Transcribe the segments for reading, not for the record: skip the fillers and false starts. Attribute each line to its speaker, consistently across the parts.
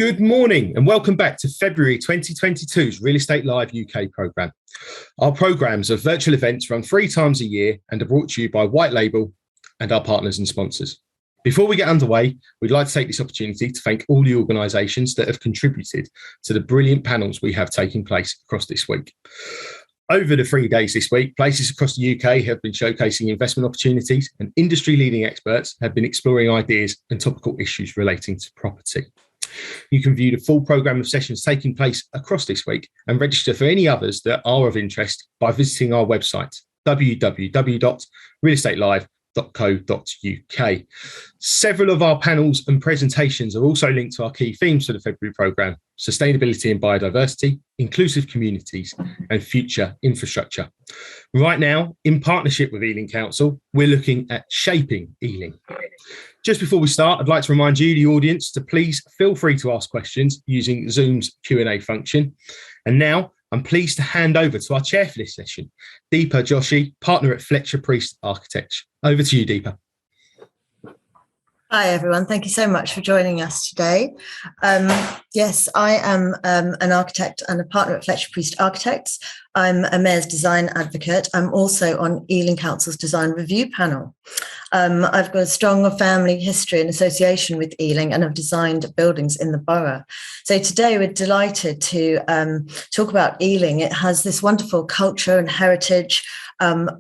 Speaker 1: Good morning and welcome back to February 2022's Real Estate Live UK programme. Our programmes are virtual events run 3 times a year and are brought to you by White Label and our partners and sponsors. Before we get underway, we'd like to take this opportunity to thank all the organisations that have contributed to the brilliant panels we have taking place across this week. Over the 3 days this week, places across the UK have been showcasing investment opportunities and industry-leading experts have been exploring ideas and topical issues relating to property. You can view the full programme of sessions taking place across this week and register for any others that are of interest by visiting our website, www.realestatelive.co.uk. Several of our panels and presentations are also linked to our key themes for the February programme: sustainability and biodiversity, inclusive communities, and future infrastructure. Right now, in partnership with Ealing Council, we're looking at Shaping Ealing. Just before we start, I'd like to remind you, the audience, to please feel free to ask questions using Zoom's Q&A function. And now I'm pleased to hand over to our chair for this session, Dipa Joshi, partner at Fletcher Architects. Over to you, Dipa.
Speaker 2: Hi, everyone. Thank you so much for joining us today. Yes, I am an architect and a partner at Fletcher Architects. I'm a mayor's design advocate. I'm also on Ealing Council's design review panel. I've got a strong family history and association with Ealing and have designed buildings in the borough. So today we're delighted to talk about Ealing. It has this wonderful culture and heritage,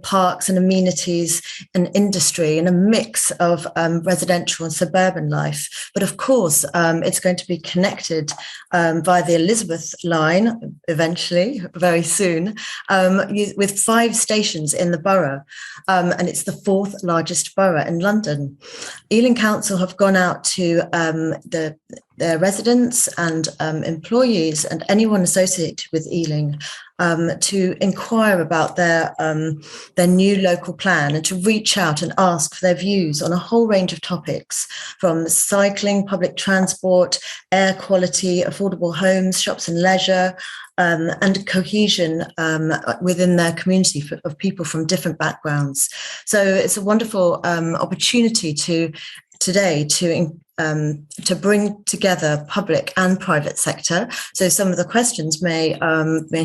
Speaker 2: parks and amenities and industry, and a mix of residential and suburban life. But of course, it's going to be connected via the Elizabeth line eventually, very soon, with 5 stations in the borough. And it's the 4th largest borough in London. Ealing Council have gone out to their residents and employees and anyone associated with Ealing to inquire about their new local plan and to reach out and ask for their views on a whole range of topics, from cycling, public transport, air quality, affordable homes, shops and leisure, and cohesion within their community of people from different backgrounds. So it's a wonderful opportunity today to bring together public and private sector. So some of the questions may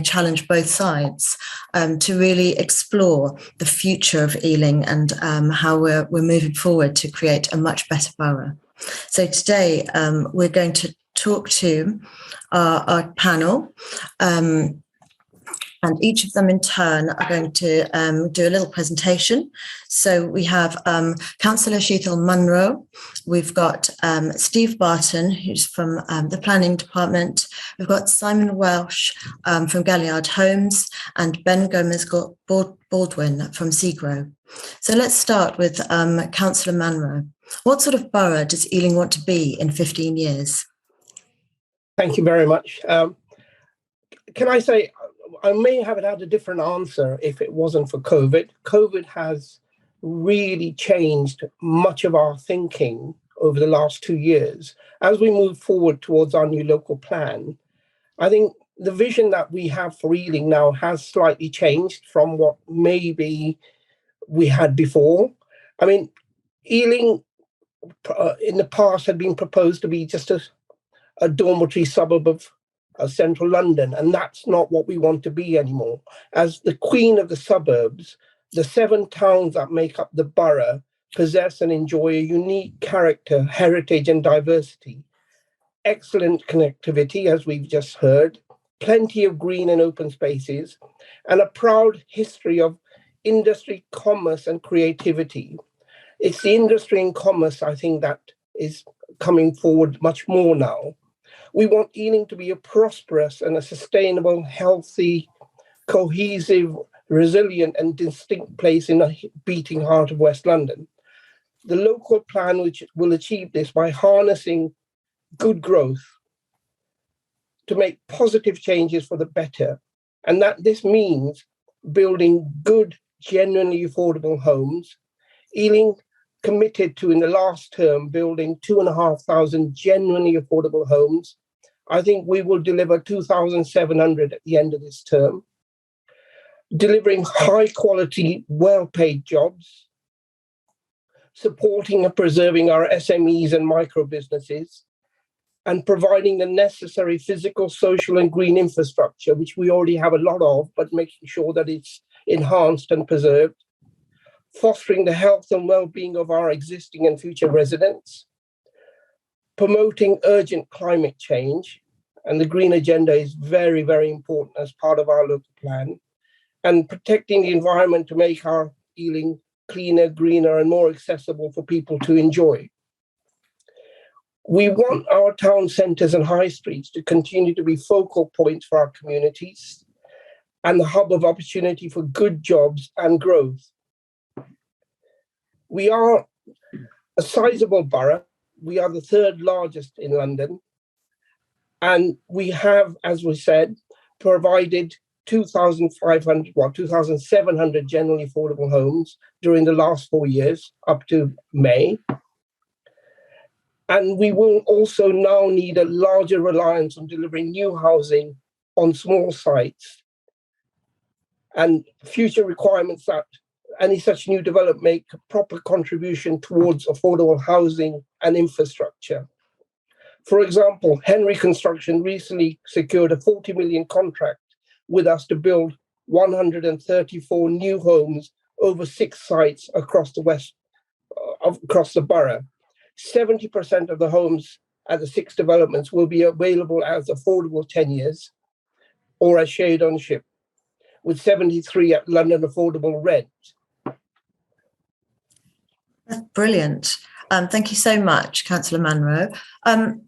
Speaker 2: challenge both sides to really explore the future of Ealing and how we're moving forward to create a much better borough. So today we're going to talk to our panel, and each of them in turn are going to do a little presentation. So we have Councillor Shital Manro, we've got Steve Barton, who's from the Planning Department, we've got Simon Welch from Galliard Homes, and Ben Gomez-Baldwin from SEGRO. So let's start with Councillor Manro. What sort of borough does Ealing want to be in 15 years?
Speaker 3: Thank you very much. Can I say, I may have had a different answer if it wasn't for COVID. COVID has really changed much of our thinking over the last 2 years. As we move forward towards our new local plan, I think the vision that we have for Ealing now has slightly changed from what maybe we had before. I mean, Ealing in the past had been proposed to be just a dormitory suburb of central London, and that's not what we want to be anymore. As the queen of the suburbs, the 7 towns that make up the borough possess and enjoy a unique character, heritage and diversity, excellent connectivity, as we've just heard, plenty of green and open spaces, and a proud history of industry, commerce and creativity. It's the industry and commerce, I think, that is coming forward much more now. We want Ealing to be a prosperous and a sustainable, healthy, cohesive, resilient and distinct place in the beating heart of West London. The local plan which will achieve this by harnessing good growth to make positive changes for the better. And that this means building good, genuinely affordable homes. Ealing committed to, in the last term, building 2,500 genuinely affordable homes. I think we will deliver 2,700 at the end of this term. Delivering high quality, well-paid jobs, supporting and preserving our SMEs and micro businesses, and providing the necessary physical, social, and green infrastructure, which we already have a lot of, but making sure that it's enhanced and preserved, fostering the health and well-being of our existing and future residents, promoting urgent climate change, and the green agenda is very, very important as part of our local plan, and protecting the environment to make our Ealing cleaner, greener, and more accessible for people to enjoy. We want our town centres and high streets to continue to be focal points for our communities and the hub of opportunity for good jobs and growth. We are a sizable borough. We are the third largest in London. And we have, as we said, provided 2,700 generally affordable homes during the last 4 years up to May. And we will also now need a larger reliance on delivering new housing on small sites, and future requirements that any such new development make a proper contribution towards affordable housing and infrastructure. For example, Henry Construction recently secured a 40 million contract with us to build 134 new homes over 6 sites across the across the borough. 70% of the homes at the 6 developments will be available as affordable tenures or as shared ownership, with 73 at London affordable rent.
Speaker 2: That's brilliant. Thank you so much, Councillor Manro.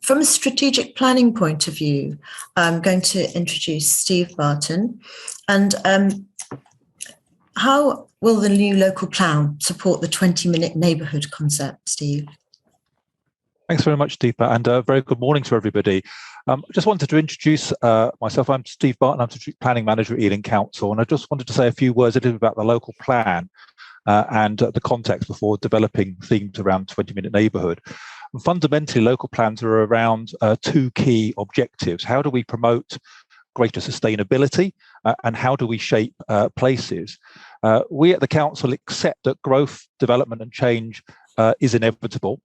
Speaker 2: From a strategic planning point of view, I'm going to introduce Steve Barton. And how will the new local plan support the 20-minute neighbourhood concept, Steve?
Speaker 4: Thanks very much, Dipa, and a very good morning to everybody. I just wanted to introduce myself. I'm Steve Barton, I'm Strategic Planning Manager at Ealing Council, and I just wanted to say a few words a little bit about the local plan and the context before developing themes around 20-minute neighbourhood. And fundamentally, local plans are around 2 key objectives. How do we promote greater sustainability and how do we shape places? We at the Council accept that growth, development and change is inevitable.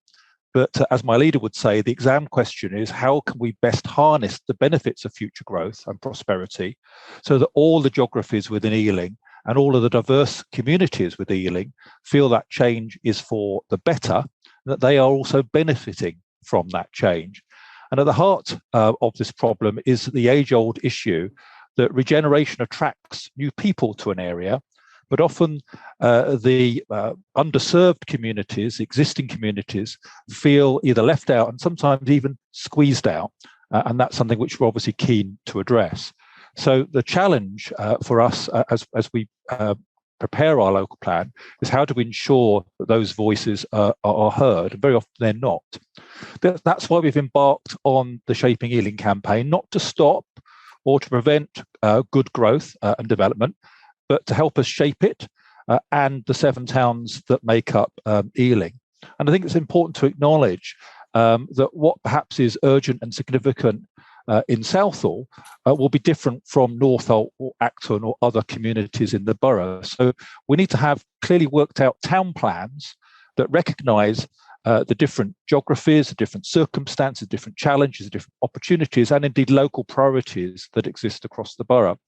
Speaker 4: But as my leader would say, the exam question is how can we best harness the benefits of future growth and prosperity so that all the geographies within Ealing and all of the diverse communities with Ealing feel that change is for the better, that they are also benefiting from that change. And at the heart of this problem is the age-old issue that regeneration attracts new people to an area, but often the underserved communities, existing communities, feel either left out and sometimes even squeezed out. And that's something which we're obviously keen to address. So the challenge for us as we prepare our local plan is how do we ensure that those voices are heard? And very often they're not. That's why we've embarked on the Shaping Ealing campaign, not to stop or to prevent good growth and development, but to help us shape it and the 7 towns that make up Ealing. And I think it's important to acknowledge that what perhaps is urgent and significant in Southall will be different from Northolt or Acton or other communities in the borough. So we need to have clearly worked out town plans that recognise the different geographies, the different circumstances, different challenges, different opportunities, and indeed local priorities that exist across the borough.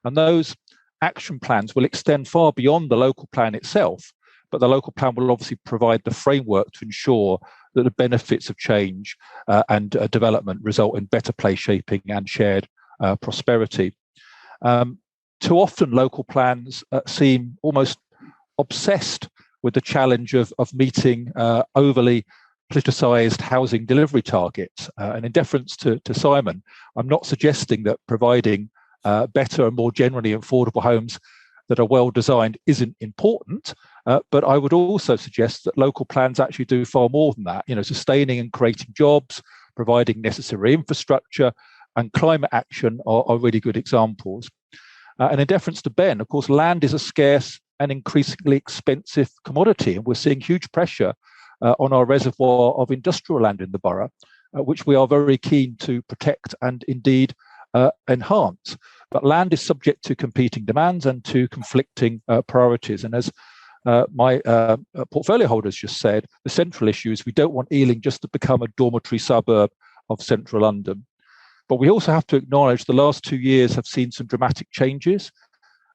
Speaker 4: And those action plans will extend far beyond the local plan itself, but the local plan will obviously provide the framework to ensure that the benefits of change and development result in better place shaping and shared prosperity. Too often local plans seem almost obsessed with the challenge of meeting overly politicised housing delivery targets. And in deference to Simon, I'm not suggesting that providing better and more generally affordable homes that are well designed isn't important, but I would also suggest that local plans actually do far more than that. You know, sustaining and creating jobs, providing necessary infrastructure, and climate action are really good examples. And in deference to Ben, of course, land is a scarce and increasingly expensive commodity, and we're seeing huge pressure on our reservoir of industrial land in the borough, which we are very keen to protect and indeed enhance. But land is subject to competing demands and to conflicting priorities. And as my portfolio holders just said, the central issue is we don't want Ealing just to become a dormitory suburb of central London. But we also have to acknowledge the last 2 years have seen some dramatic changes,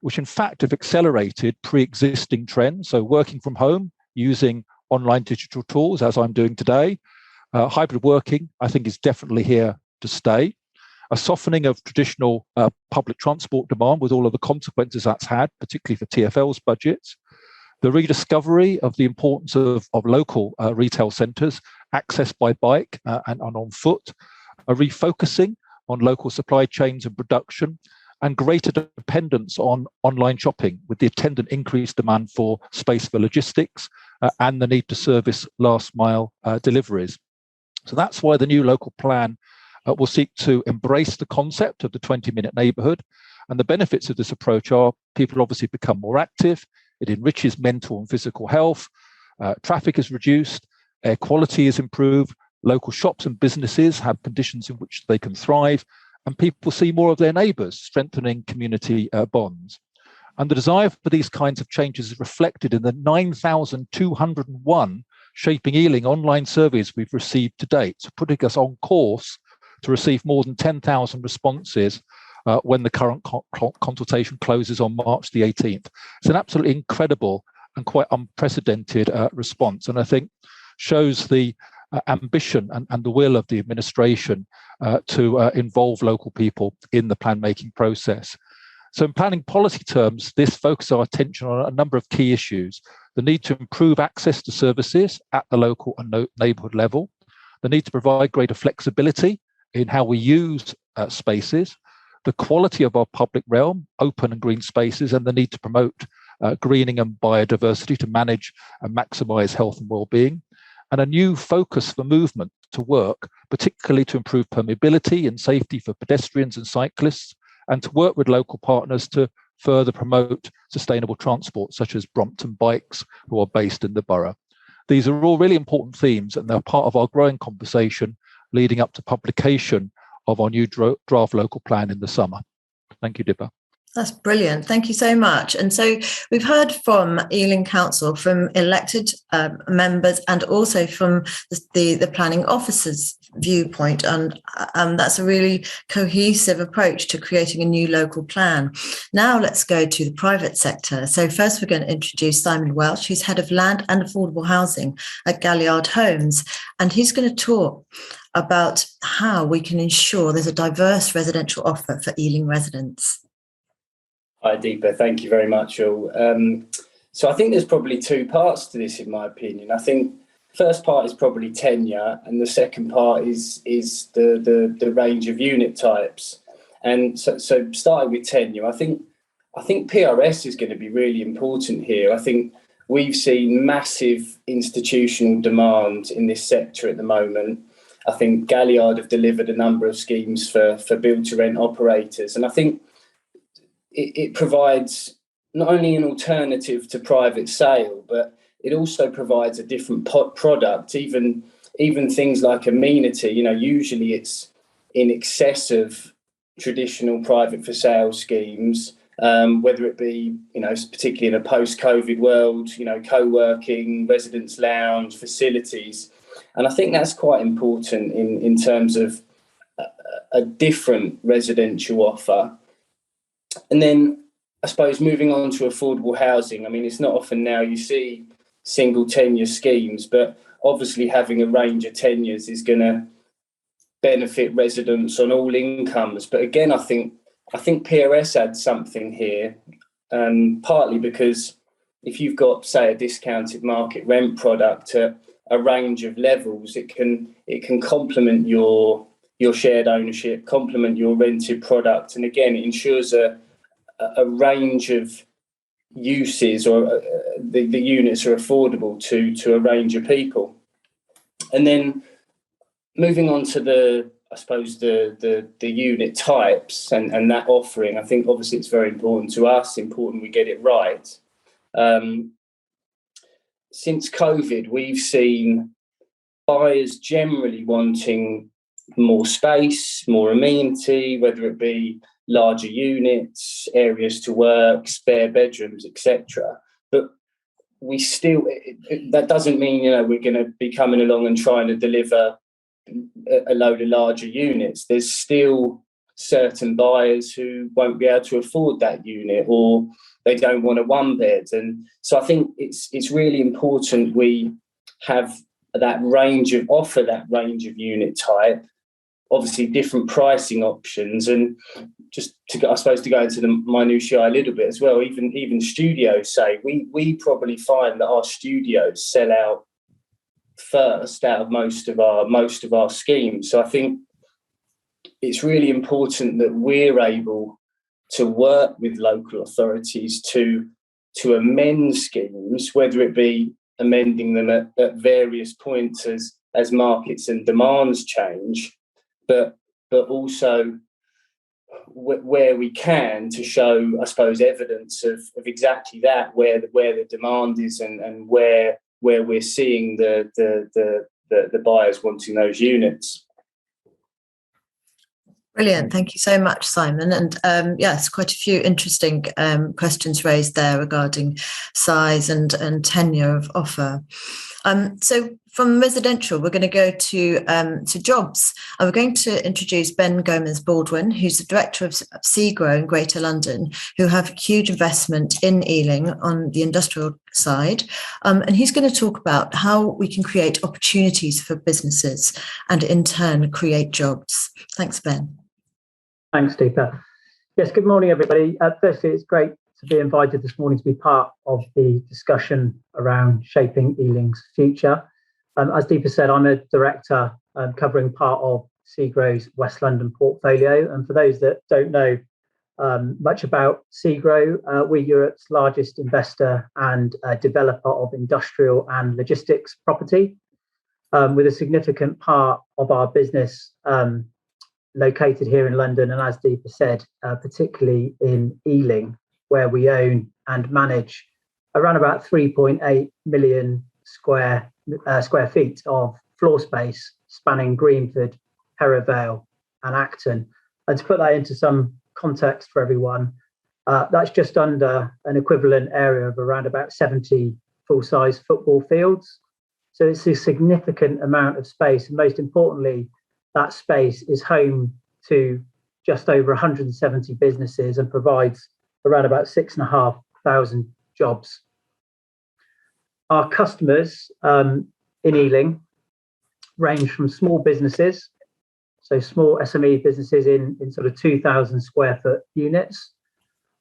Speaker 4: which in fact have accelerated pre-existing trends. So working from home, using online digital tools, as I'm doing today. Hybrid working, I think, is definitely here to stay. A softening of traditional public transport demand with all of the consequences that's had, particularly for TfL's budgets. The rediscovery of the importance of local retail centres, accessed by bike and on foot. A refocusing on local supply chains and production, and greater dependence on online shopping with the attendant increased demand for space for logistics and the need to service last mile deliveries. So that's why the new local plan will seek to embrace the concept of the 20-minute neighbourhood. And the benefits of this approach are people obviously become more active, it enriches mental and physical health, traffic is reduced, air quality is improved, local shops and businesses have conditions in which they can thrive, and people see more of their neighbours, strengthening community bonds. And the desire for these kinds of changes is reflected in the 9,201 Shaping Ealing online surveys we've received to date, so putting us on course to receive more than 10,000 responses when the current consultation closes on March the 18th. It's an absolutely incredible and quite unprecedented response, and I think shows the ambition and the will of the administration to involve local people in the plan-making process. So in planning policy terms, this focuses our attention on a number of key issues. The need to improve access to services at the local and neighbourhood level, the need to provide greater flexibility in how we use spaces, the quality of our public realm, open and green spaces, and the need to promote greening and biodiversity to manage and maximise health and well-being, and a new focus for movement to work, particularly to improve permeability and safety for pedestrians and cyclists, and to work with local partners to further promote sustainable transport, such as Brompton Bikes, who are based in the borough. These are all really important themes, and they're part of our growing conversation leading up to publication of our new draft local plan in the summer. Thank you, Dipa.
Speaker 2: That's brilliant. Thank you so much. And so we've heard from Ealing Council, from elected members, and also from the planning officers' viewpoint. And that's a really cohesive approach to creating a new local plan. Now let's go to the private sector. So first we're going to introduce Simon Welch, who's head of land and affordable housing at Galliard Homes. And he's going to talk about how we can ensure there's a diverse residential offer for Ealing residents.
Speaker 5: Hi, Dipa. Thank you very much, all. So I think there's probably two parts to this, in my opinion. I think first part is probably tenure, and the second part is the range of unit types. And so starting with tenure, I think PRS is going to be really important here. I think we've seen massive institutional demand in this sector at the moment. I think Galliard have delivered a number of schemes for build-to-rent operators, and I think it provides not only an alternative to private sale, but it also provides a different product. Even things like Amenity, usually it's in excess of traditional private for sale schemes, whether it be, particularly in a post-COVID world, co-working, residence lounge, facilities. And I think that's quite important in terms of a different residential offer. And then I suppose moving on to affordable housing, it's not often now you see single tenure schemes, but obviously having a range of tenures is going to benefit residents on all incomes. But again, I think PRS adds something here, partly because if you've got, say, a discounted market rent product at a range of levels, it can complement your shared ownership, complement your rented product, and again, it ensures a range of uses, or the units are affordable to a range of people. And then moving on to the unit types and that offering, I think obviously it's very important to us, important we get it right. Since COVID, we've seen buyers generally wanting more space, more amenity, whether it be larger units, areas to work, spare bedrooms, etc. But we still, that doesn't mean, we're going to be coming along and trying to deliver a load of larger units, there's still certain buyers who won't be able to afford that unit, or they don't want a one bed. And so I think it's really important we have that range of unit type, obviously different pricing options, and just to go into the minutiae a little bit as well. Even studios say we probably find that our studios sell out first out of most of our schemes. So I think it's really important that we're able to work with local authorities to amend schemes, whether it be amending them at various points as markets and demands change, but also where we can to show, I suppose, evidence of exactly that, where the demand is and where we're seeing the buyers wanting those units.
Speaker 2: Brilliant. Thank you so much, Simon. And yes, quite a few interesting questions raised there regarding size and tenure of offer. So from residential, we're going to go to jobs. And we're going to introduce Ben Gomez-Baldwin, who's the director of SEGRO in Greater London, who have huge investment in Ealing on the industrial side. And he's going to talk about how we can create opportunities for businesses and in turn create jobs. Thanks, Ben.
Speaker 6: Thanks, Dipa. Yes, good morning, everybody. Firstly, it's great to be invited this morning to be part of the discussion around shaping Ealing's future. As Dipa said, I'm a director covering part of SEGRO's West London portfolio. And for those that don't know much about SEGRO, we're Europe's largest investor and developer of industrial and logistics property, with a significant part of our business located here in London, and as Dipa said, particularly in Ealing, where we own and manage around about 3.8 million square feet of floor space spanning Greenford, Hereford Vale and Acton. And to put that into some context for everyone, that's just under an equivalent area of around about 70 full-size football fields. So it's a significant amount of space, and most importantly, that space is home to just over 170 businesses and provides around about 6,500 jobs. Our customers in Ealing range from small businesses, so small SME businesses in sort of 2,000 square foot units,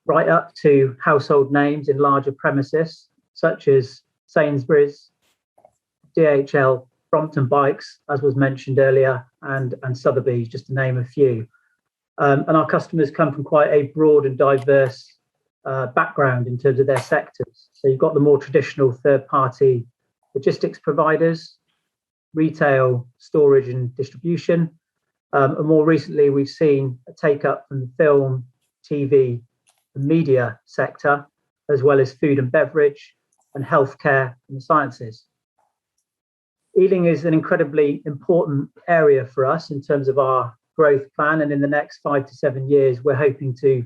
Speaker 6: right up to household names in larger premises, such as Sainsbury's, DHL, Brompton Bikes, as was mentioned earlier, and Sotheby's, just to name a few. And our customers come from quite a broad and diverse background in terms of their sectors. So you've got the more traditional third-party logistics providers, retail, storage and distribution. And more recently, we've seen a take-up from the film, TV and media sector, as well as food and beverage and healthcare and the sciences. Ealing is an incredibly important area for us in terms of our growth plan, and in the next 5 to 7 years, we're hoping to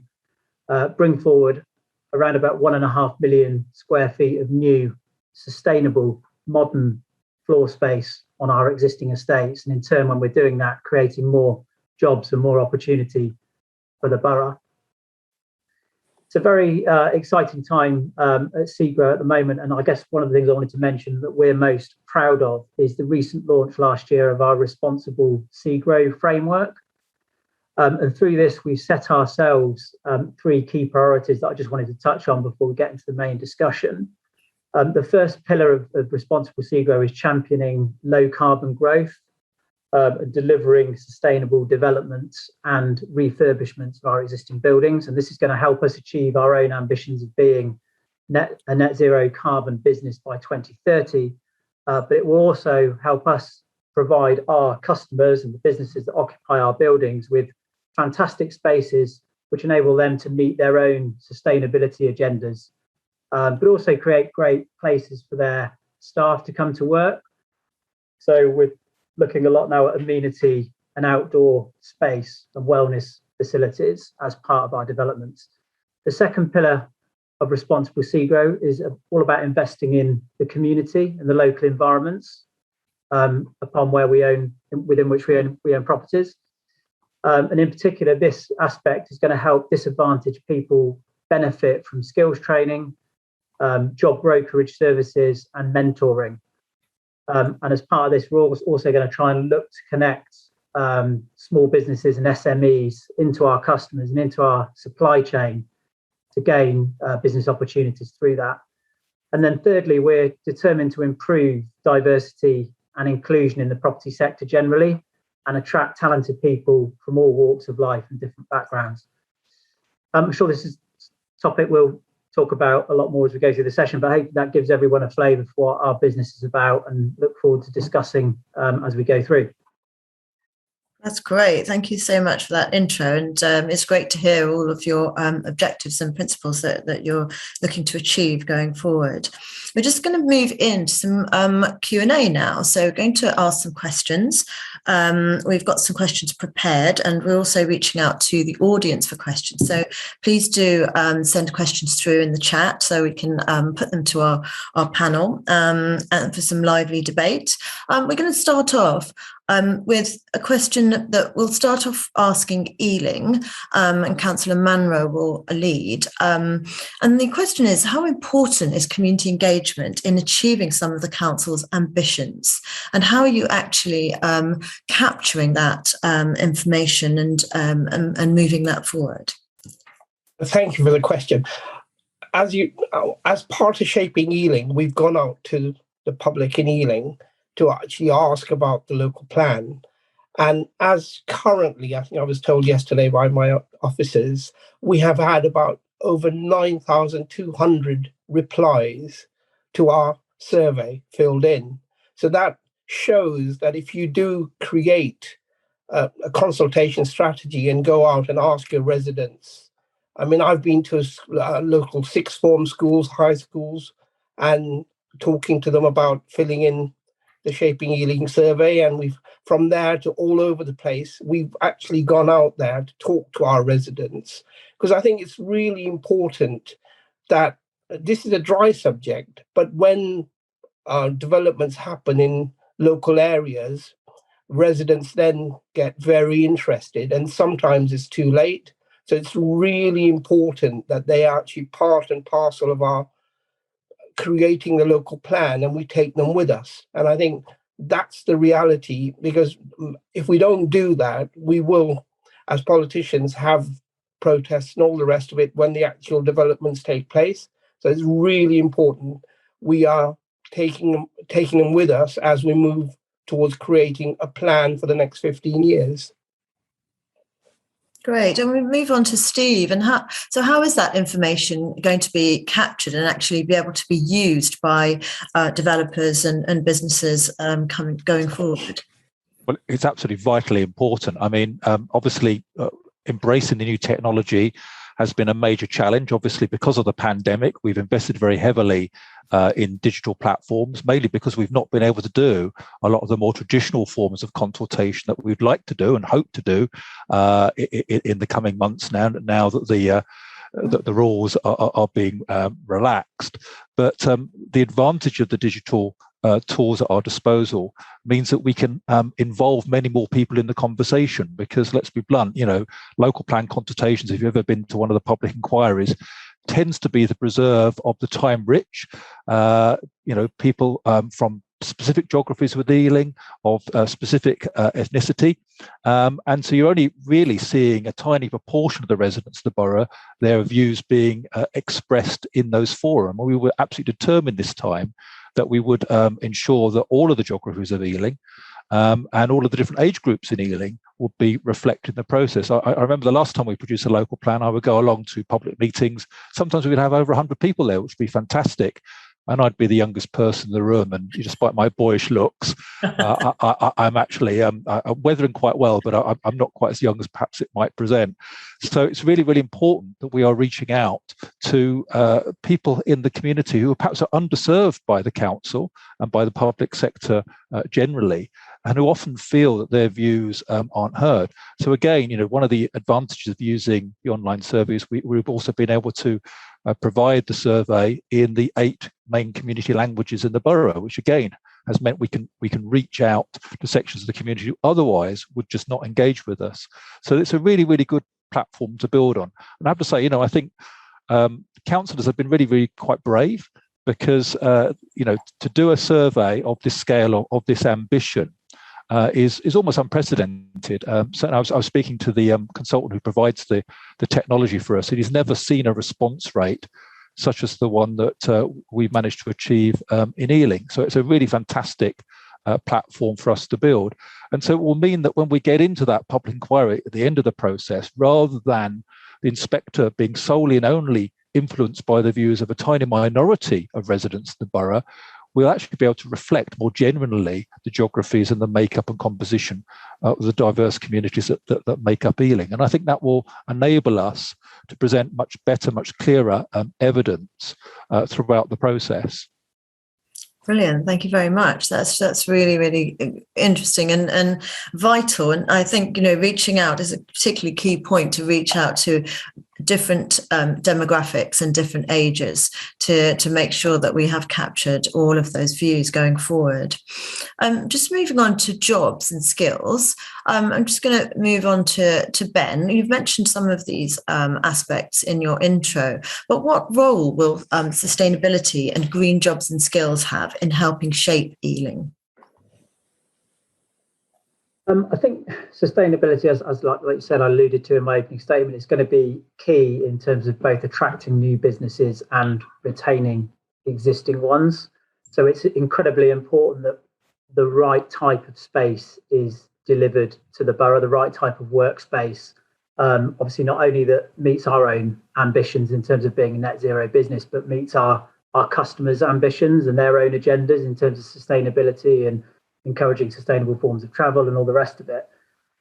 Speaker 6: bring forward around about 1.5 million square feet of new, sustainable, modern floor space on our existing estates, and in turn, when we're doing that, creating more jobs and more opportunity for the borough. It's a very exciting time at SEGRO at the moment, and I guess one of the things I wanted to mention that we're most proud of is the recent launch last year of our Responsible SEGRO framework. And through this, we've set ourselves 3 key priorities that I just wanted to touch on before we get into the main discussion. The first pillar of Responsible SEGRO is championing low carbon growth, delivering sustainable developments and refurbishments of our existing buildings. And this is going to help us achieve our own ambitions of being a net zero carbon business by 2030. But it will also help us provide our customers and the businesses that occupy our buildings with fantastic spaces which enable them to meet their own sustainability agendas, but also create great places for their staff to come to work. So we're looking a lot now at amenity and outdoor space and wellness facilities as part of our developments. The second pillar of Responsible SEGRO is all about investing in the community and the local environments upon where we own within which we own properties. And in particular, this aspect is going to help disadvantaged people benefit from skills training, job brokerage services, and mentoring. And as part of this, we're also going to try and look to connect small businesses and SMEs into our customers and into our supply chain to gain business opportunities through that. And then thirdly, we're determined to improve diversity and inclusion in the property sector generally and attract talented people from all walks of life and different backgrounds. I'm sure this is a topic we'll talk about a lot more as we go through the session, but I hope that gives everyone a flavour for what our business is about, and look forward to discussing as we go through.
Speaker 2: That's great. Thank you so much for that intro. And it's great to hear all of your objectives and principles that you're looking to achieve going forward. We're just going to move into some Q&A now. So we're going to ask some questions. We've got some questions prepared, and we're also reaching out to the audience for questions. So please do send questions through in the chat so we can put them to our panel and for some lively debate. We're going to start off with a question that we'll start off asking Ealing, and Councillor Manro will lead. And the question is, how important is community engagement in achieving some of the council's ambitions? And how are you actually capturing that information and moving that forward?
Speaker 3: Thank you for the question. As part of Shaping Ealing, we've gone out to the public in Ealing to actually ask about the local plan. And as currently, I think I was told yesterday by my officers, we have had about over 9,200 replies to our survey filled in. So that shows that if you do create a consultation strategy and go out and ask your residents, I mean, I've been to local sixth form schools, high schools, and talking to them about filling in the Shaping Ealing survey, and we've from there to all over the place. We've actually gone out there to talk to our residents, because I think it's really important that this is a dry subject, but when developments happen in local areas, residents then get very interested, and sometimes it's too late. So it's really important that they are actually part and parcel of our creating the local plan, and we take them with us. And I think that's the reality, because if we don't do that, we will, as politicians, have protests and all the rest of it when the actual developments take place. So it's really important we are taking them with us as we move towards creating a plan for the next 15 years.
Speaker 2: Great. And we move on to Steve. And how is that information going to be captured and actually be able to be used by developers and businesses going forward?
Speaker 4: Well, it's absolutely vitally important. I mean, obviously, embracing the new technology has been a major challenge. Obviously, because of the pandemic, we've invested very heavily in digital platforms, mainly because we've not been able to do a lot of the more traditional forms of consultation that we'd like to do and hope to do in the coming months now that the rules are being relaxed. But the advantage of the digital tools at our disposal means that we can involve many more people in the conversation, because let's be blunt, local plan consultations, if you've ever been to one of the public inquiries, tends to be the preserve of the time rich, people from specific geographies with Ealing, of specific ethnicity. And so you're only really seeing a tiny proportion of the residents of the borough, their views being expressed in those forums. We were absolutely determined this time that we would ensure that all of the geographies of Ealing and all of the different age groups in Ealing would be reflected in the process. I remember the last time we produced a local plan, I would go along to public meetings. Sometimes we would have over 100 people there, which would be fantastic. And I'd be the youngest person in the room, and despite my boyish looks, I'm actually I'm weathering quite well, but I'm not quite as young as perhaps it might present. So it's really, really important that we are reaching out to people in the community who perhaps are underserved by the council and by the public sector generally, and who often feel that their views aren't heard. So again, one of the advantages of using the online surveys, we've also been able to provide the survey in the 8 main community languages in the borough, which again has meant we can reach out to sections of the community who otherwise would just not engage with us. So it's a really, really good platform to build on. And I have to say, I think councillors have been really, really quite brave, because to do a survey of this scale, of this ambition, is almost unprecedented. So I was speaking to the consultant who provides the technology for us, and he's never seen a response rate such as the one that we've managed to achieve in Ealing. So it's a really fantastic platform for us to build. And so it will mean that when we get into that public inquiry at the end of the process, rather than the inspector being solely and only influenced by the views of a tiny minority of residents of the borough, we'll actually be able to reflect more genuinely the geographies and the makeup and composition of the diverse communities that make up Ealing. And I think that will enable us to present much better, much clearer evidence throughout the process.
Speaker 2: Brilliant. Thank you very much. That's really, really interesting and vital. And I think, reaching out is a particularly key point, to reach out to different demographics and different ages to make sure that we have captured all of those views going forward. Just moving on to jobs and skills, I'm just going to move on to Ben. You've mentioned some of these aspects in your intro, but what role will sustainability and green jobs and skills have in helping shape Ealing?
Speaker 6: I think sustainability, as like you said, I alluded to in my opening statement, is going to be key in terms of both attracting new businesses and retaining existing ones. So it's incredibly important that the right type of space is delivered to the borough, the right type of workspace. Obviously, not only that meets our own ambitions in terms of being a net zero business, but meets our customers' ambitions and their own agendas in terms of sustainability and encouraging sustainable forms of travel and all the rest of it.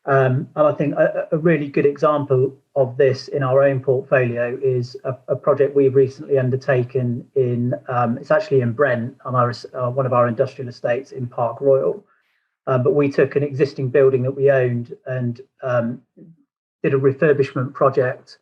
Speaker 6: And I think a really good example of this in our own portfolio is a project we've recently undertaken in, it's actually in Brent, on one of our industrial estates in Park Royal. But we took an existing building that we owned and did a refurbishment project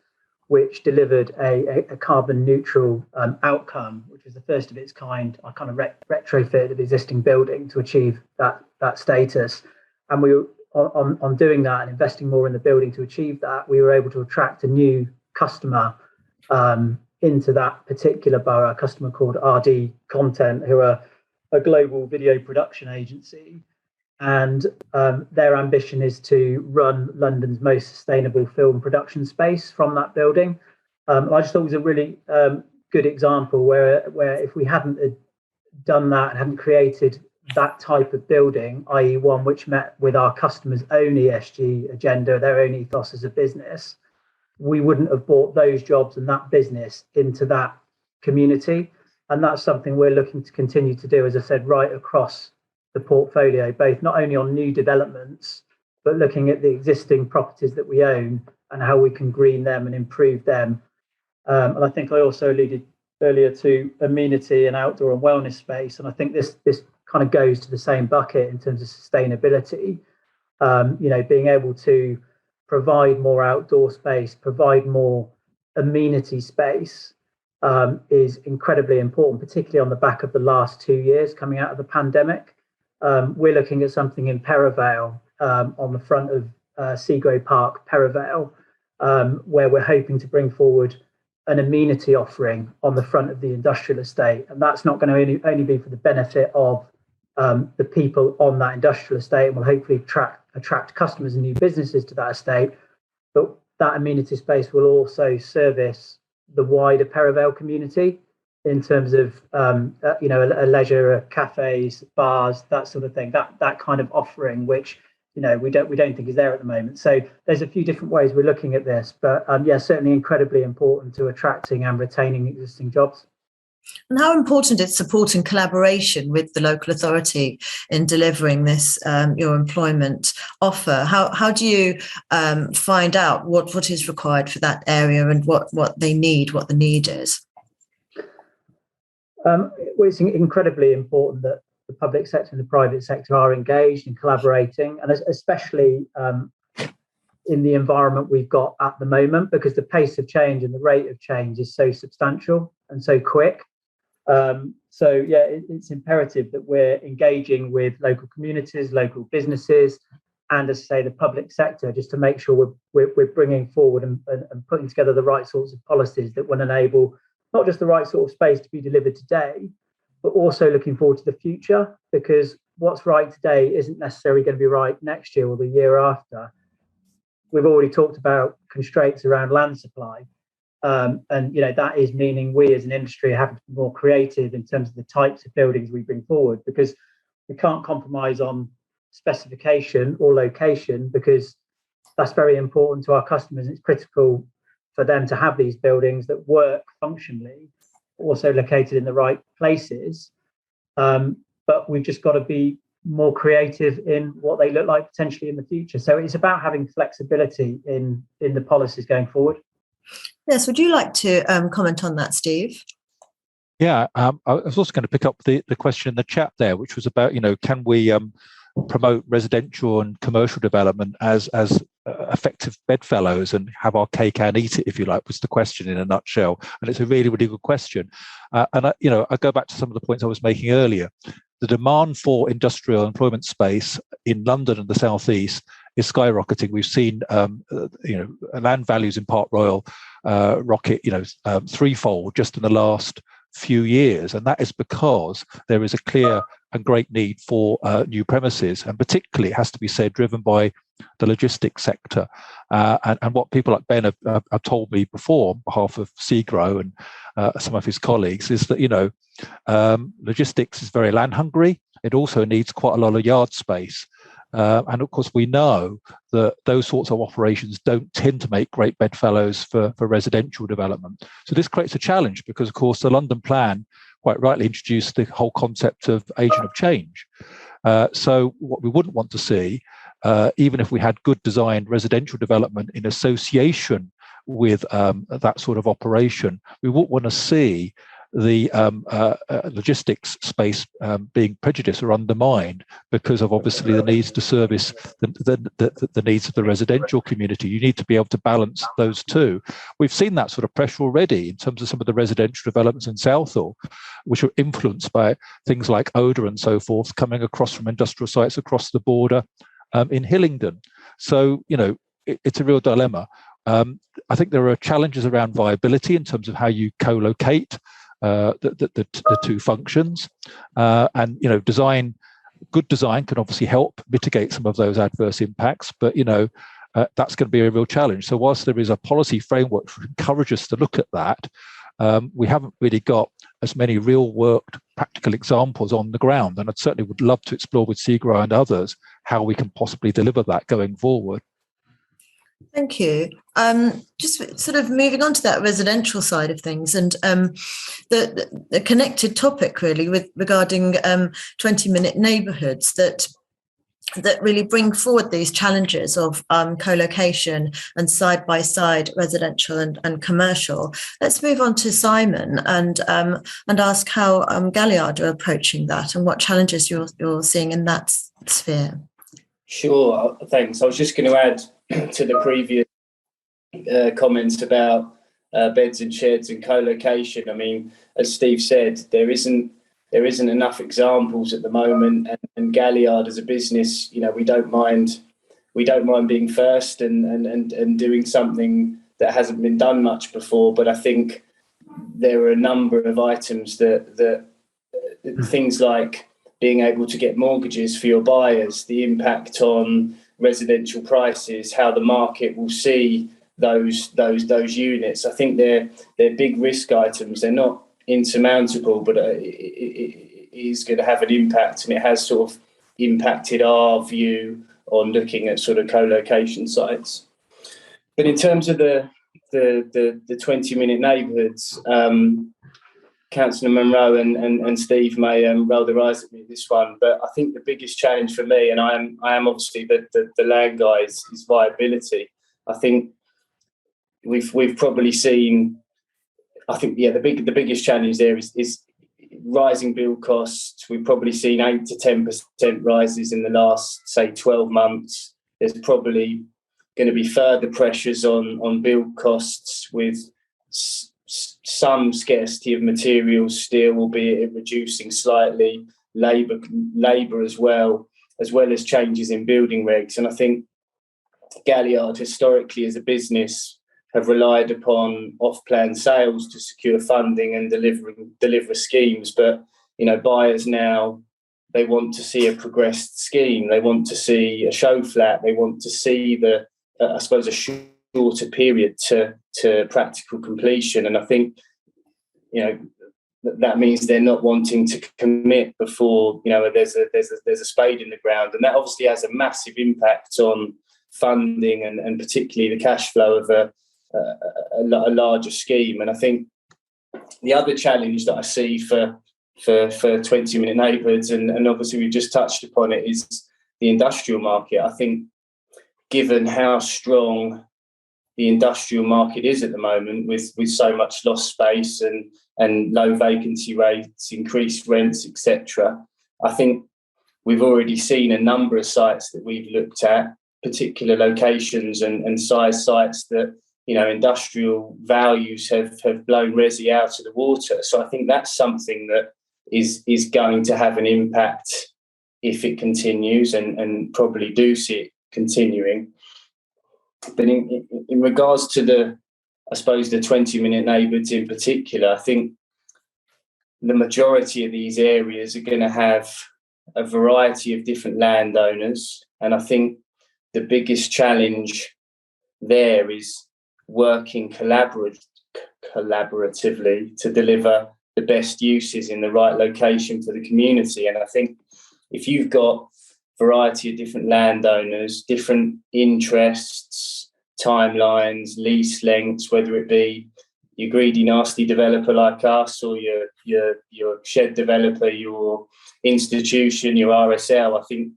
Speaker 6: which delivered a carbon neutral outcome, which was the first of its kind. I kind of retrofitted the existing building to achieve that status. And we were on doing that and investing more in the building to achieve that, we were able to attract a new customer into that particular borough, a customer called RD Content, who are a global video production agency. And their ambition is to run London's most sustainable film production space from that building. I just thought it was a really good example where if we hadn't done that and hadn't created that type of building, i.e. one which met with our customers' own ESG agenda, their own ethos as a business, we wouldn't have brought those jobs and that business into that community. And that's something we're looking to continue to do, as I said, right across the portfolio, both not only on new developments, but looking at the existing properties that we own and how we can green them and improve them. And I think I also alluded earlier to amenity and outdoor and wellness space. And I think this kind of goes to the same bucket in terms of sustainability. Being able to provide more outdoor space, provide more amenity space is incredibly important, particularly on the back of the last 2 years coming out of the pandemic. We're looking at something in Perivale, on the front of SEGRO Park, Perivale, where we're hoping to bring forward an amenity offering on the front of the industrial estate. And that's not going to only be for the benefit of the people on that industrial estate, and will hopefully attract customers and new businesses to that estate. But that amenity space will also service the wider Perivale community in terms of a leisure, cafes, bars, that sort of thing, that kind of offering, which we don't think is there at the moment. So there's a few different ways we're looking at this, but certainly incredibly important to attracting and retaining existing jobs.
Speaker 2: And how important is supporting collaboration with the local authority in delivering this, your employment offer? How do you find out what is required for that area and what they need, what the need is?
Speaker 6: Well, it's incredibly important that the public sector and the private sector are engaged and collaborating, and especially in the environment we've got at the moment, because the pace of change and the rate of change is so substantial and so quick. It's imperative that we're engaging with local communities, local businesses, and, as I say, the public sector, just to make sure we're bringing forward and putting together the right sorts of policies that will enable not just the right sort of space to be delivered today, but also looking forward to the future, because what's right today isn't necessarily going to be right next year or the year after. We've already talked about constraints around land supply. That is meaning we as an industry have to be more creative in terms of the types of buildings we bring forward, because we can't compromise on specification or location, because that's very important to our customers. It's critical for them to have these buildings that work functionally, also located in the right places. But we've just got to be more creative in what they look like potentially in the future. So it's about having flexibility in the policies going forward.
Speaker 2: Yes, would you like to comment on that, Steve?
Speaker 4: Yeah, I was also going to pick up the question in the chat there, which was about, can we promote residential and commercial development as effective bedfellows and have our cake and eat it, if you like, was the question in a nutshell. And it's a really, really good question. I go back to some of the points I was making earlier. The demand for industrial employment space in London and the southeast is skyrocketing. We've seen, land values in Park Royal rocket, threefold just in the last few years, and that is because there is a clear and great need for new premises, and particularly, it has to be said, driven by the logistics sector. And what people like Ben have told me before on behalf of SEGRO and some of his colleagues is that, logistics is very land hungry. It also needs quite a lot of yard space. And of course, we know that those sorts of operations don't tend to make great bedfellows for residential development. So this creates a challenge because, of course, the London plan quite rightly introduced the whole concept of agent of change. So what we wouldn't want to see, even if we had good designed residential development in association with that sort of operation, we wouldn't want to see the logistics space being prejudiced or undermined because of obviously the needs to service the needs of the residential community. You need to be able to balance those two. We've seen that sort of pressure already in terms of some of the residential developments in Southall, which are influenced by things like odour and so forth coming across from industrial sites across the border in Hillingdon. So, it's a real dilemma. I think there are challenges around viability in terms of how you co-locate the two functions, and good design can obviously help mitigate some of those adverse impacts, but that's going to be a real challenge. So whilst there is a policy framework to encourage us to look at that, we haven't really got as many real worked practical examples on the ground, and I certainly would love to explore with SEGRO and others how we can possibly deliver that going forward.
Speaker 2: Thank you. Just sort of moving on to that residential side of things, and the connected topic really regarding 20-minute neighbourhoods that really bring forward these challenges of co-location and side-by-side residential and commercial. Let's move on to Simon and ask how Galliard are approaching that and what challenges you're seeing in that sphere.
Speaker 5: Sure, thanks. I was just going to add to the previous comments about beds and sheds and co-location. I mean, as Steve said, there isn't enough examples at the moment, and Galliard as a business, we don't mind being first and doing something that hasn't been done much before. But I think there are a number of items that things like being able to get mortgages for your buyers, the impact on residential prices, how the market will see those units. I think they're big risk items. They're not insurmountable, but it is going to have an impact, and it has sort of impacted our view on looking at sort of co-location sites. But in terms of the 20-minute neighbourhoods, Councillor Manro and Steve may roll their eyes at me this one, but I think the biggest challenge for me, and I am obviously the land guy, is viability. I think we've probably seen. I think the biggest challenge there is rising build costs. We've probably seen 8 to 10% rises in the last, say, 12 months. There's probably going to be further pressures on build costs with some scarcity of materials still, albeit it reducing slightly, labour as well as changes in building regs. And I think Galliard historically as a business have relied upon off-plan sales to secure funding and deliver schemes. But, buyers now, they want to see a progressed scheme. They want to see a show flat. They want to see a shorter period to practical completion. And I think, that means they're not wanting to commit before, there's a spade in the ground. And that obviously has a massive impact on funding and particularly the cash flow of a larger scheme. And I think the other challenge that I see for 20-minute neighbourhoods, and obviously we've just touched upon it, is the industrial market. I think given how strong the industrial market is at the moment, with so much lost space and low vacancy rates, increased rents, etc., I think we've already seen a number of sites that we've looked at, particular locations and size sites that, industrial values have blown resi out of the water. So I think that's something that is going to have an impact if it continues, and probably do see it continuing. But in regards to the 20-minute neighbourhoods in particular, I think the majority of these areas are going to have a variety of different landowners. And I think the biggest challenge there is working collaboratively to deliver the best uses in the right location for the community. And I think if you've got variety of different landowners, different interests, timelines, lease lengths, whether it be your greedy, nasty developer like us, or your shed developer, your institution, your RSL, I think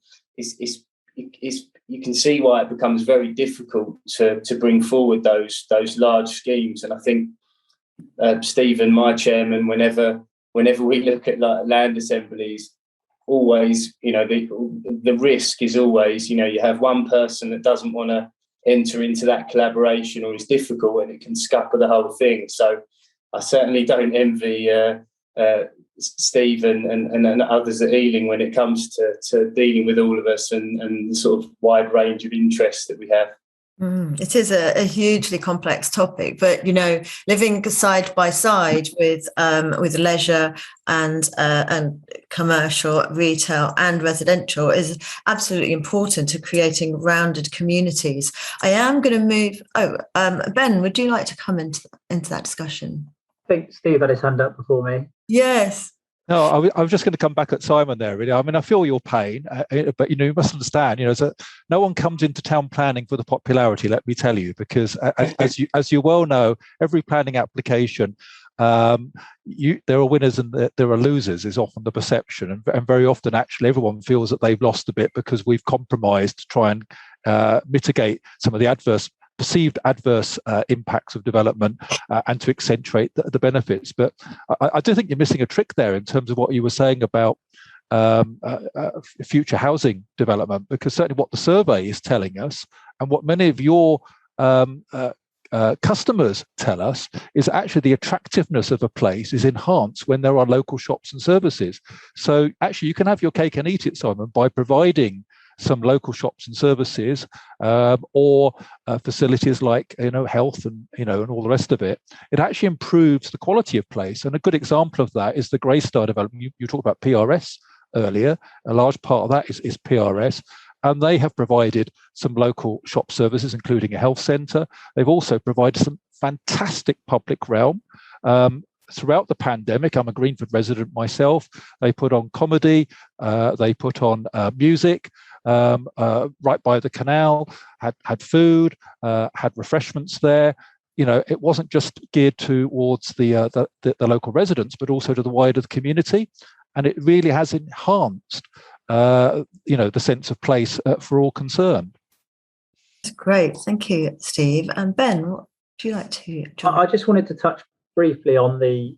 Speaker 5: you can see why it becomes very difficult to bring forward those large schemes. And I think Stephen, my chairman, whenever we look at land assemblies, always, the risk is always, you have one person that doesn't want to enter into that collaboration or is difficult, and it can scupper the whole thing. So I certainly don't envy Steve and others at Ealing when it comes to dealing with all of us and the sort of wide range of interests that we have.
Speaker 2: It is a hugely complex topic, but living side by side with leisure and commercial, retail, and residential is absolutely important to creating rounded communities. I am going to move. Ben, would you like to come into that discussion?
Speaker 6: I think Steve had his hand up before me.
Speaker 2: Yes.
Speaker 4: No, I was just going to come back at Simon there, really. I mean, I feel your pain, but, you must understand, that no one comes into town planning for the popularity, let me tell you, because as you well know, every planning application, there are winners and there are losers is often the perception. And very often, actually, everyone feels that they've lost a bit because we've compromised to try and mitigate some of the perceived adverse impacts of development and to accentuate the benefits. But I do think you're missing a trick there in terms of what you were saying about future housing development, because certainly what the survey is telling us and what many of your customers tell us is actually the attractiveness of a place is enhanced when there are local shops and services. So actually you can have your cake and eat it, Simon, by providing some local shops and services, or facilities like health and and all the rest of it. It actually improves the quality of place, and a good example of that is the Greystar development. You talked about PRS earlier. A large part of that is PRS, and they have provided some local shop services, including a health centre. They've also provided some fantastic public realm. Throughout the pandemic, I'm a Greenford resident myself. They put on comedy, they put on music. Right by the canal, had food, had refreshments there. It wasn't just geared towards the local residents, but also to the wider community, and it really has enhanced the sense of place for all concerned.
Speaker 2: That's great, thank you, Steve. And Ben, what would you like to join?
Speaker 6: I just wanted to touch briefly on the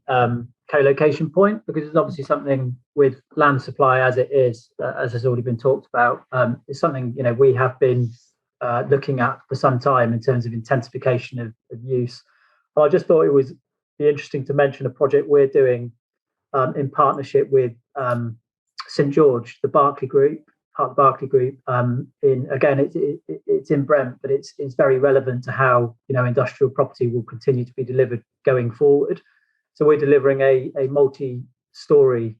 Speaker 6: co-location point, because it's obviously something with land supply as it is, as has already been talked about. It's something we have been looking at for some time in terms of intensification of use. But I just thought it was be interesting to mention a project we're doing in partnership with St George, the Berkeley Group, part of the Berkeley Group. It's in Brent, but it's very relevant to how industrial property will continue to be delivered going forward. So we're delivering a multi-story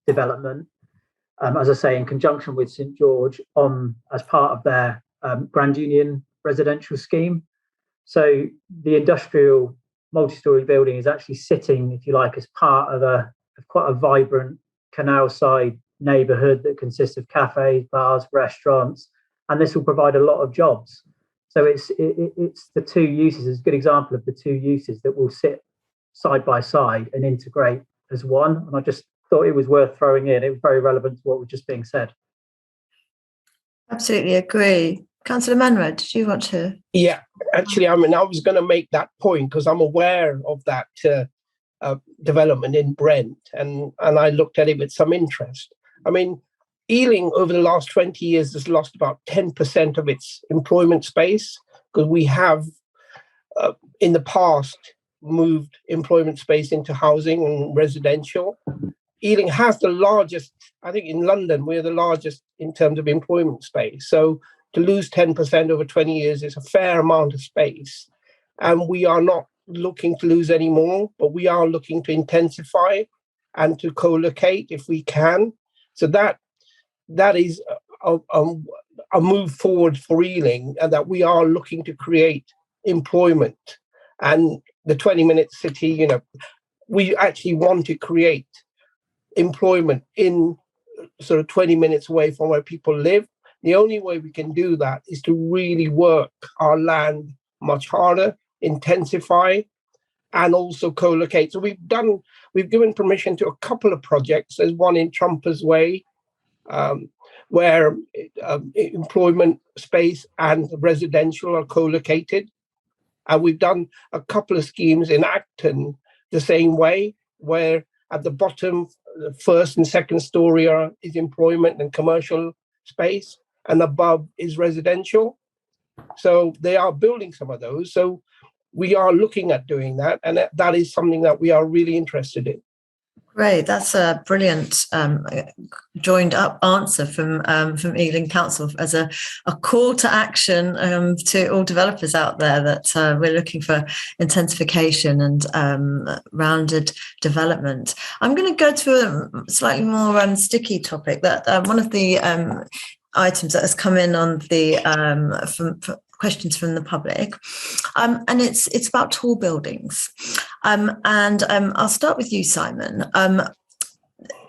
Speaker 6: development, as I say, in conjunction with St George as part of their Grand Union residential scheme. So the industrial multi-story building is actually sitting, if you like, as part of quite a vibrant canal side neighbourhood that consists of cafes, bars, restaurants, and this will provide a lot of jobs. So it's the two uses. It's a good example of the two uses that will sit side by side and integrate as one. And I just thought it was worth throwing in. It was very relevant to what was just being said.
Speaker 2: Absolutely agree. Councillor Manro, did you want to?
Speaker 3: Yeah, actually, I was going to make that point because I'm aware of that development in Brent, and I looked at it with some interest. Ealing over the last 20 years has lost about 10% of its employment space because we have, in the past, moved employment space into housing and residential. Ealing has the largest, I think in London, we're the largest in terms of employment space. So to lose 10% over 20 years is a fair amount of space. And we are not looking to lose any more, but we are looking to intensify and to co-locate if we can. So that is a move forward for Ealing, and that we are looking to create employment. And the 20-minute city, we actually want to create employment in sort of 20 minutes away from where people live. The only way we can do that is to really work our land much harder, intensify, and also co-locate. So we've given permission to a couple of projects. There's one in Trumpers Way, where employment space and residential are co-located. And we've done a couple of schemes in Acton the same way, where at the bottom, the first and second story is employment and commercial space, and above is residential. So they are building some of those. So we are looking at doing that, and that is something that we are really interested in.
Speaker 2: Great, that's a brilliant joined up answer from Ealing Council as a call to action to all developers out there that we're looking for intensification and rounded development. I'm going to go to a slightly more sticky topic. That one of the items that has come in on the from questions from the public, and it's about tall buildings, and I'll start with you, Simon.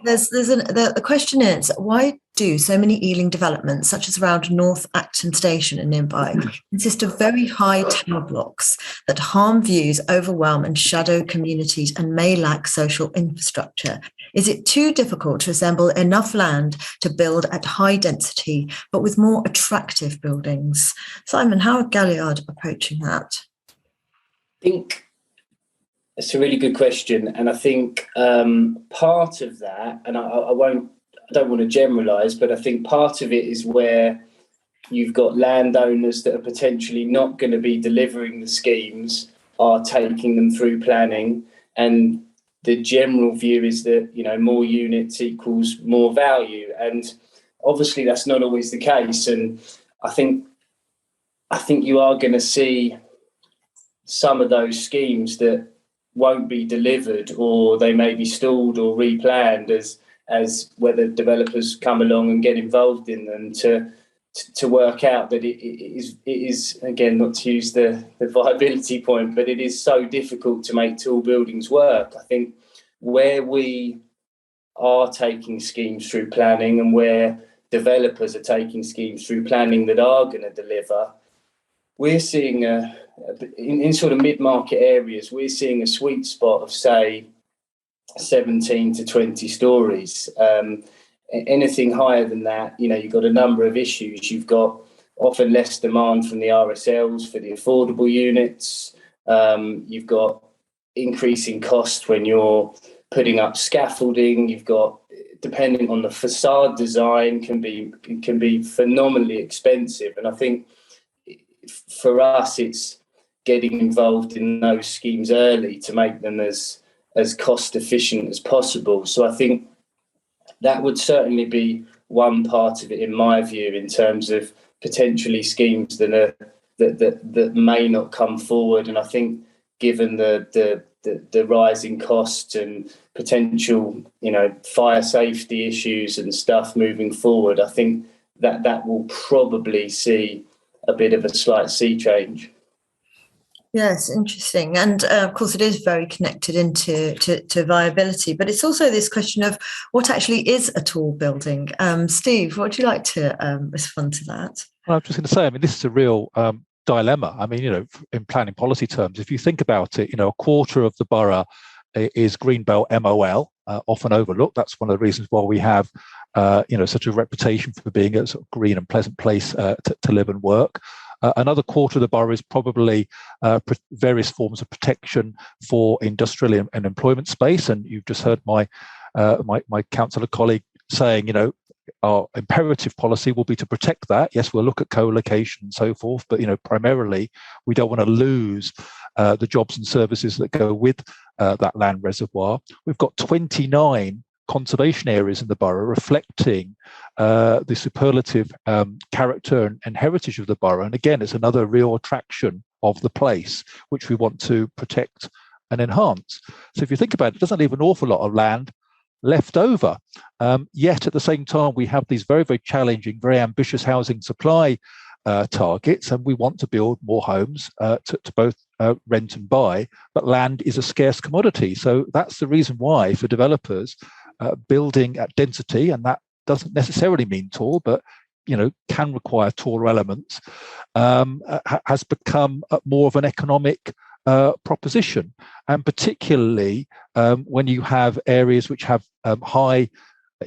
Speaker 2: The question is, why do so many Ealing developments, such as around North Acton Station and nearby, consist of very high tower blocks that harm views, overwhelm and shadow communities and may lack social infrastructure? Is it too difficult to assemble enough land to build at high density, but with more attractive buildings? Simon, how are Galliard approaching that?
Speaker 5: I think it's a really good question, and I think part of that, and I don't want to generalise, but I think part of it is where you've got landowners that are potentially not going to be delivering the schemes, are taking them through planning, and the general view is that more units equals more value, and obviously that's not always the case. And I think you are going to see some of those schemes that won't be delivered, or they may be stalled or replanned as whether developers come along and get involved in them to work out that it is again, not to use the viability point, but it is so difficult to make tall buildings work. I think where we are taking schemes through planning and where developers are taking schemes through planning that are going to deliver, we're seeing in sort of mid-market areas, we're seeing a sweet spot of, say, 17 to 20 stories. Anything higher than that, you've got a number of issues. You've got often less demand from the RSLs for the affordable units. You've got increasing cost when you're putting up scaffolding. You've got, depending on the facade design, can be phenomenally expensive. And I think for us, it's getting involved in those schemes early to make them as cost efficient as possible. So I think that would certainly be one part of it, in my view, in terms of potentially schemes that may not come forward. And I think given the rising costs and potential, fire safety issues and stuff moving forward, I think that will probably see a bit of a slight sea change.
Speaker 2: Yes, interesting. And of course, it is very connected into to viability, but it's also this question of what actually is a tall building. Steve, would you like to respond to that?
Speaker 4: Well, I'm just going to say, this is a real dilemma. In planning policy terms, if you think about it, a quarter of the borough is Greenbelt MOL, often overlooked. That's one of the reasons why we have, such a reputation for being a sort of green and pleasant place to live and work. Another quarter of the borough is probably various forms of protection for industrial and employment space. And you've just heard my councillor colleague saying, our imperative policy will be to protect that. Yes, we'll look at co-location and so forth, but primarily we don't want to lose the jobs and services that go with that land reservoir. We've got 29 conservation areas in the borough reflecting the superlative character and heritage of the borough. And again, it's another real attraction of the place, which we want to protect and enhance. So if you think about it, it doesn't leave an awful lot of land left over. Yet at the same time, we have these very, very challenging, very ambitious housing supply targets, and we want to build more homes to both rent and buy, but land is a scarce commodity. So that's the reason why for developers, building at density, and that doesn't necessarily mean tall, but can require taller elements, has become more of an economic proposition, and particularly when you have areas which have high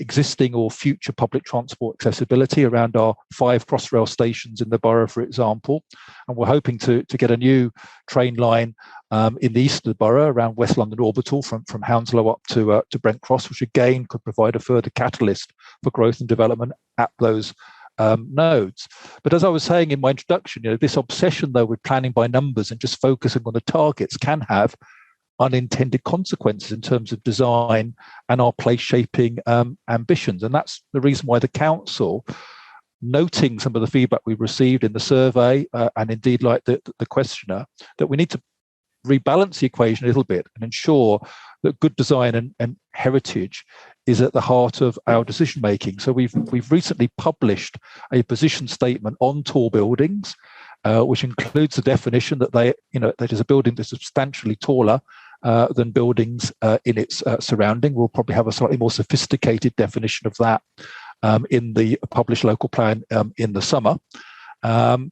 Speaker 4: existing or future public transport accessibility around our 5 Crossrail stations in the borough, for example. And we're hoping to get a new train line in the east of the borough around West London Orbital from Hounslow up to Brent Cross, which again could provide a further catalyst for growth and development at those nodes. But as I was saying in my introduction, this obsession though with planning by numbers and just focusing on the targets can have unintended consequences in terms of design and our place shaping ambitions. And that's the reason why the council, noting some of the feedback we received in the survey and indeed like the questionnaire, that we need to rebalance the equation a little bit and ensure that good design and heritage is at the heart of our decision making. So we've recently published a position statement on tall buildings, which includes the definition that that is a building that's substantially taller than buildings in its surrounding. We'll probably have a slightly more sophisticated definition of that in the published local plan in the summer. And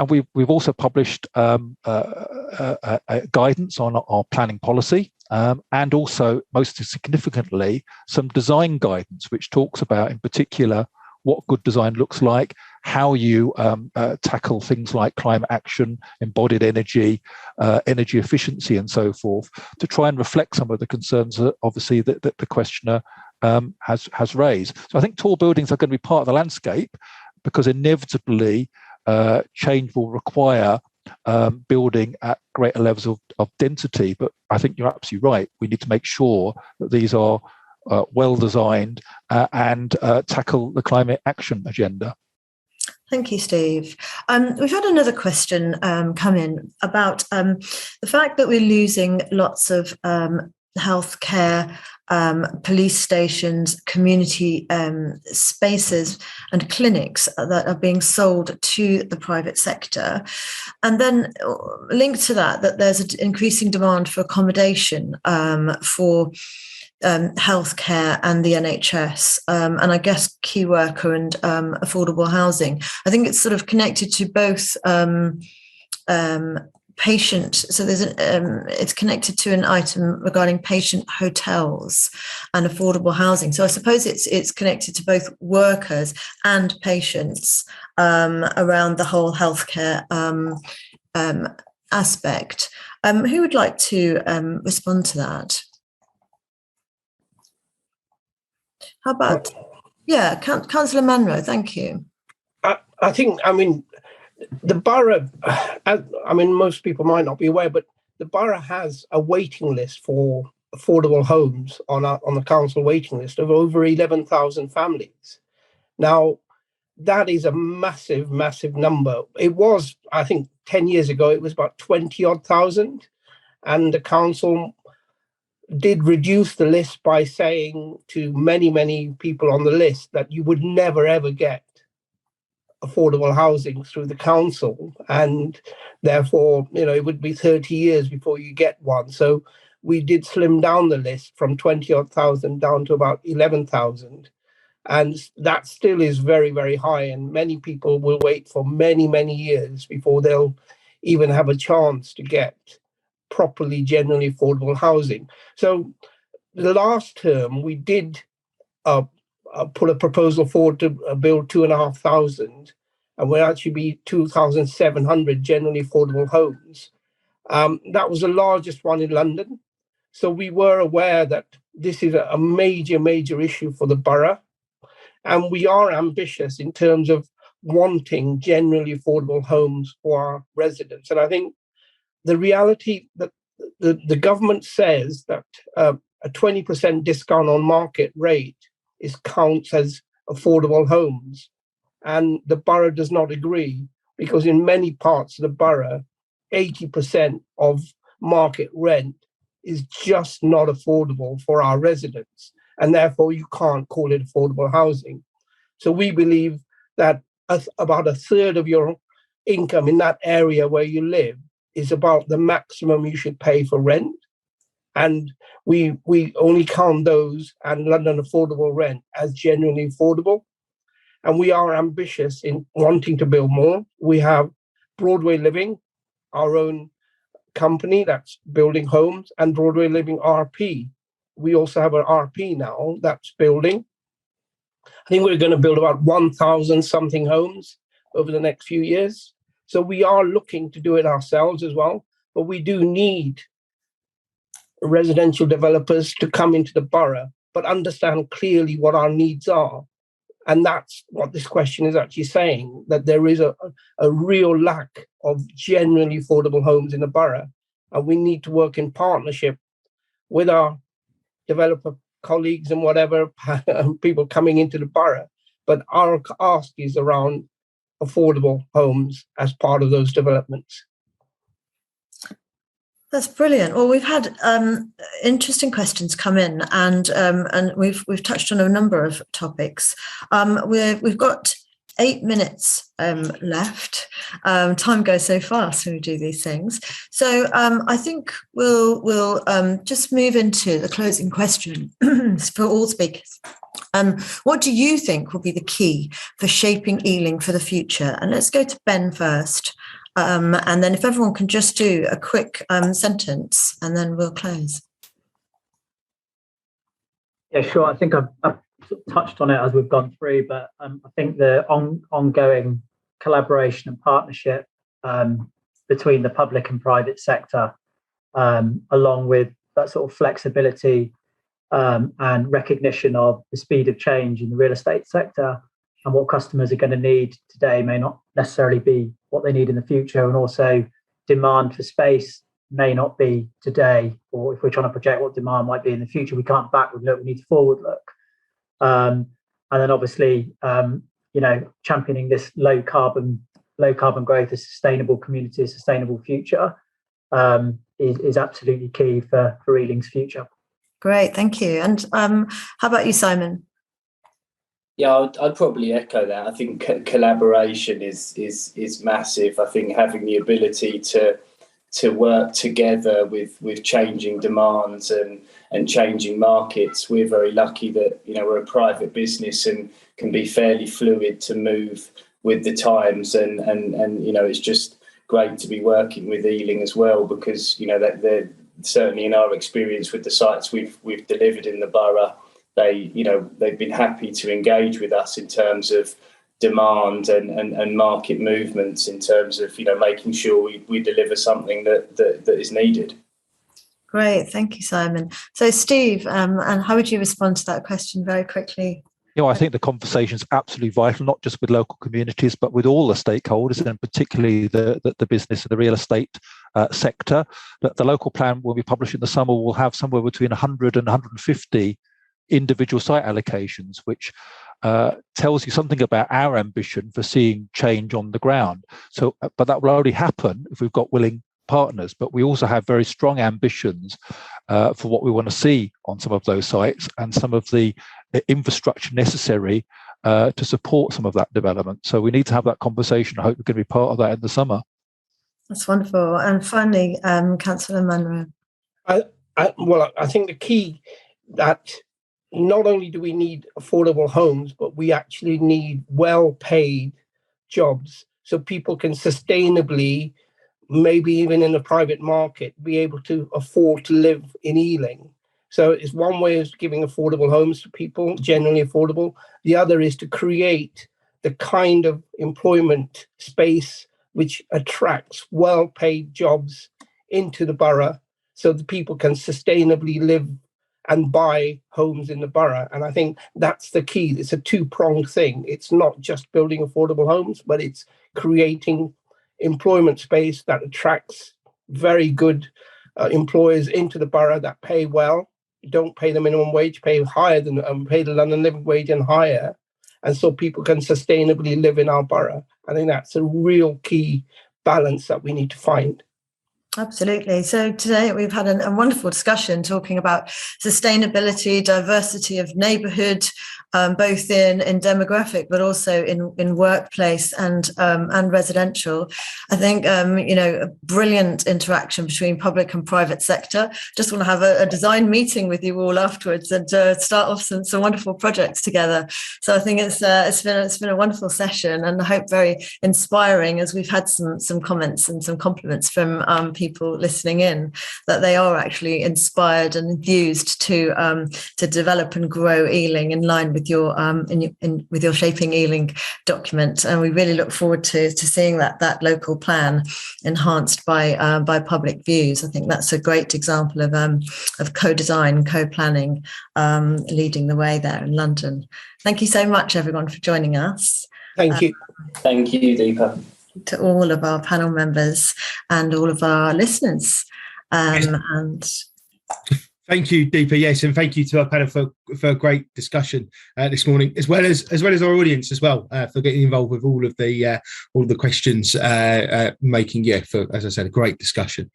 Speaker 4: we've also published guidance on our planning policy, and also, most significantly, some design guidance, which talks about, in particular, what good design looks like, how you tackle things like climate action, embodied energy, energy efficiency, and so forth, to try and reflect some of the concerns that obviously that the questioner has raised. So I think tall buildings are going to be part of the landscape, because inevitably change will require building at greater levels of density. But I think you're absolutely right. We need to make sure that these are well designed and tackle the climate action agenda.
Speaker 2: Thank you, Steve. We've had another question come in about the fact that we're losing lots of healthcare, police stations, community spaces and clinics that are being sold to the private sector. And then linked to that there's an increasing demand for accommodation for healthcare and the NHS, and I guess key worker and affordable housing. I think it's sort of connected to both patient. So there's it's connected to an item regarding patient hotels and affordable housing. So I suppose it's connected to both workers and patients around the whole healthcare aspect. Who would like to respond to that? How about, Councillor Manro, thank you.
Speaker 3: I think, the borough, most people might not be aware, but the borough has a waiting list for affordable homes on the council waiting list of over 11,000 families. Now, that is a massive, massive number. It was, I think, 10 years ago, it was about 20 odd thousand. And the council did reduce the list by saying to many, many people on the list that you would never, ever get affordable housing through the council. And therefore, it would be 30 years before you get one. So we did slim down the list from 20 odd thousand down to about 11,000. And that still is very, very high. And many people will wait for many, many years before they'll even have a chance to get properly generally affordable housing. So the last term, we did put a proposal forward to build 2,500, and will actually be 2,700 generally affordable homes. That was the largest one in London. So we were aware that this is a major, major issue for the borough. And we are ambitious in terms of wanting generally affordable homes for our residents. And I think the reality that the government says that a 20% discount on market rate counts as affordable homes. And the borough does not agree, because in many parts of the borough, 80% of market rent is just not affordable for our residents. And therefore, you can't call it affordable housing. So we believe that about a third of your income in that area where you live is about the maximum you should pay for rent. And we only count those and London affordable rent as genuinely affordable. And we are ambitious in wanting to build more. We have Broadway Living, our own company that's building homes, and Broadway Living RP. We also have an RP now that's building. I think we're going to build about 1,000 something homes over the next few years. So we are looking to do it ourselves as well, but we do need residential developers to come into the borough, but understand clearly what our needs are. And that's what this question is actually saying, that there is a real lack of genuinely affordable homes in the borough. And we need to work in partnership with our developer colleagues and whatever people coming into the borough. But our ask is around affordable homes as part of those developments.
Speaker 2: That's brilliant. Well, we've had interesting questions come in, and we've touched on a number of topics. We've got 8 minutes left. Time goes so fast when we do these things. So I think we'll just move into the closing question for all speakers. What do you think will be the key for shaping Ealing for the future? And let's go to Ben first. And then if everyone can just do a quick sentence, and then we'll close.
Speaker 6: Yeah, sure. I think I've touched on it as we've gone through, but I think the ongoing collaboration and partnership between the public and private sector, along with that sort of flexibility and recognition of the speed of change in the real estate sector, and what customers are going to need today may not necessarily be what they need in the future, and also demand for space may not be today, or if we're trying to project what demand might be in the future, we can't backward look, we need to forward look. And then obviously, championing this low carbon growth, a sustainable community, a sustainable future is absolutely key for Ealing's future. Great, thank you. And how about you, Simon?
Speaker 5: Yeah, I'd probably echo that. I think collaboration is massive. I think having the ability to work together with changing demands and changing markets. We're very lucky that we're a private business and can be fairly fluid to move with the times. And it's just great to be working with Ealing as well, because that they're certainly, in our experience with the sites we've delivered in the borough, they've been happy to engage with us in terms of demand and market movements, in terms of making sure we deliver something that is needed.
Speaker 2: Great, thank you, Simon. So Steve, and how would you respond to that question very quickly?
Speaker 4: I think the conversation is absolutely vital, not just with local communities, but with all the stakeholders, and particularly the business and the real estate sector. The local plan, when we publish in the summer, will have somewhere between 100 and 150 individual site allocations, which tells you something about our ambition for seeing change on the ground. So, but that will only happen if we've got willing partners. But we also have very strong ambitions for what we want to see on some of those sites and some of the infrastructure necessary to support some of that development. So we need to have that conversation. I hope we can be part of that in the summer.
Speaker 2: That's wonderful. And finally, Councillor Manro.
Speaker 3: I think the key that not only do we need affordable homes, but we actually need well-paid jobs so people can sustainably, maybe even in the private market, be able to afford to live in Ealing. So it's one way of giving affordable homes to people, generally affordable. The other is to create the kind of employment space which attracts well-paid jobs into the borough so that people can sustainably live and buy homes in the borough. And I think that's the key. It's a two-pronged thing. It's not just building affordable homes, but it's creating employment space that attracts very good employers into the borough that pay well, don't pay the minimum wage, pay higher than pay the London living wage and higher, and so people can sustainably live in our borough. I think that's a real key balance that we need to find.
Speaker 2: Absolutely. So today we've had a wonderful discussion talking about sustainability, diversity of neighbourhood, both in demographic, but also in workplace and residential. I think, a brilliant interaction between public and private sector. Just want to have a design meeting with you all afterwards and start off some wonderful projects together. So I think it's been a wonderful session, and I hope very inspiring, as we've had some comments and some compliments from people listening in, that they are actually inspired and enthused to develop and grow Ealing in line with your with your Shaping Ealing document. And we really look forward to seeing that local plan enhanced by public views. I think that's a great example of co-design, co-planning, leading the way there in London. Thank you so much, everyone, for joining us.
Speaker 3: Thank you.
Speaker 5: Thank you, Dipa.
Speaker 2: To all of our panel members and all of our listeners. And
Speaker 1: thank you, Dipa. Yes, and thank you to our panel for a great discussion this morning, as well as our audience as well, for getting involved with all of the questions, making, for, as I said, a great discussion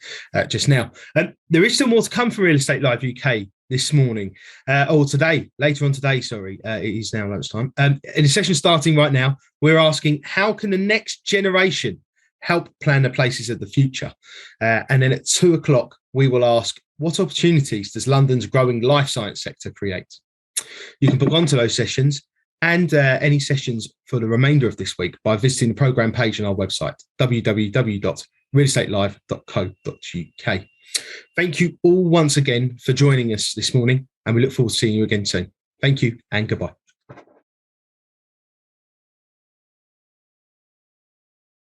Speaker 1: just now. There is still more to come from Real Estate Live UK this morning, later on today, sorry, it is now lunchtime. In a session starting right now, we're asking, how can the next generation help plan the places of the future? And then at 2:00, we will ask, what opportunities does London's growing life science sector create? You can book onto those sessions and any sessions for the remainder of this week by visiting the programme page on our website, www.realestatelive.co.uk. Thank you all once again for joining us this morning, and we look forward to seeing you again soon. Thank you and goodbye.